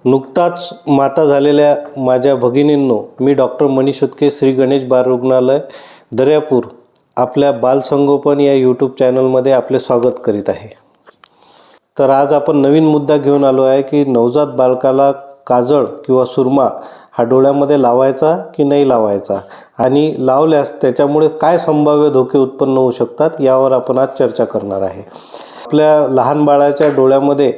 नुकताच माता झालेल्या माझ्या भगिनींनो, मी डॉक्टर मनीष उदके, श्री गणेश बाल रुग्णालय दर्यापूर आपल्या बालसंगोपन या यूट्यूब चॅनलमध्ये आपले स्वागत करीत आहे। तर आज आपण नवीन मुद्दा घेऊन आलो आहे की नवजात बालकाला काजळ किंवा सुरमा हा डोळ्यामध्ये लावायचा की नाही लावायचा आणि लावल्यास त्याच्यामुळे काय संभाव्य धोके उत्पन्न होऊ शकतात यावर आपण आज चर्चा करणार आहे। आपल्या लहान बाळाच्या डोळ्यामध्ये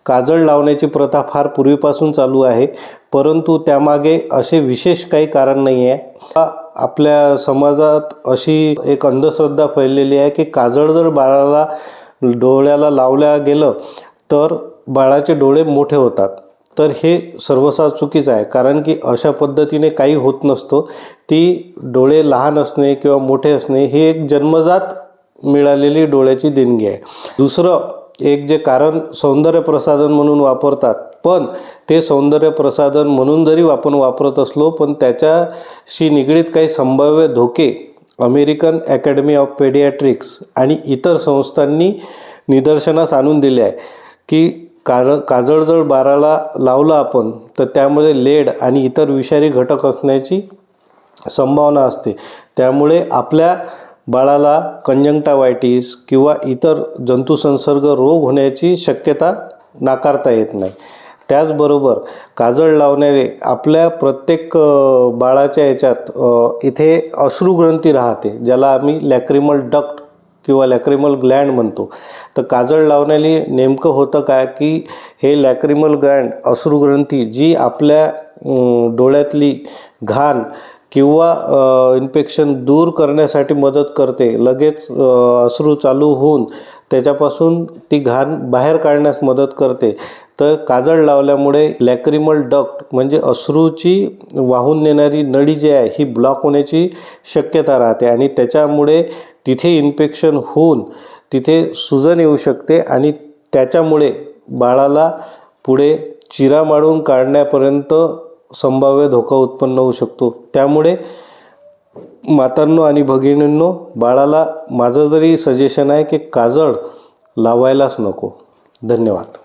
काजळ लावण्याची प्रथा फार पूर्वीपासून चालू आहे, परंतु त्यामागे असे विशेष काही कारण नाही आहे। आपल्या समाजात अशी एक अंधश्रद्धा फैललेली आहे की काजळ जर बाळाला डोळ्याला लावल्या गेलं तर बाळाचे डोळे मोठे होतात। तर हे सर्वसार चुकीचं आहे, कारण की अशा पद्धतीने काही होत नसतं। ती डोळे लहान असणे किंवा मोठे असणे ही एक जन्मजात मिळालेली डोळ्याची देणगी आहे। दुसरं एक जे कारण सौंदर्य प्रसाधन म्हणून वापरतात, पण ते सौंदर्य प्रसाधन म्हणून जरी आपण वापरत असलो पण त्याच्याशी निगडीत काही संभाव्य धोके अमेरिकन अकॅडमी ऑफ पेडियाट्रिक्स आणि इतर संस्थांनी निदर्शनास आणून दिले आहे की काजळ जर बाळाला लावला आपण तर त्यामध्ये लेड आणि इतर विषारी घटक असण्याची संभावना असते। त्यामुळे आपल्या बाळाला कंजंक्टिव्हायटिस किंवा इतर जंतुसंसर्ग रोग होण्याची शक्यता नाकारता येत नाही। त्याचबरोबर काजळ लावणारे आपल्या प्रत्येक बाळाच्या याच्यात इथे अश्रुग्रंथी राहते, ज्याला आम्ही लॅक्रिमल डक्ट किंवा लॅक्रिमल ग्लँड म्हणतो। तर काजळ लावण्याने नेमकं होतं काय की हे लॅक्रिमल ग्लँड अश्रुग्रंथी जी आपल्या डोळ्यातली घाण किंवा इन्फेक्शन दूर करण्यासाठी मदत करते, लगेच अश्रू चालू होऊन त्याच्यापासून ती घाण बाहेर काढण्यास मदत करते। तर काजळ लावल्यामुळे लॅक्रिमल डक्ट म्हणजे अश्रूची वाहून नेणारी नळी जी आहे ही ब्लॉक होण्याची शक्यता राहते आणि त्याच्यामुळे तिथे इन्फेक्शन होऊन तिथे सुजन येऊ शकते आणि त्याच्यामुळे बाळाला पुढे चिरा मारून काढण्यापर्यंत संभाव्य धोका उत्पन्न होऊ शकतो। त्यामुळे मातांनो आणि भगिनींनो, बाळाला माझं जरी सजेशन आहे की काजळ लावायलाच नको। धन्यवाद।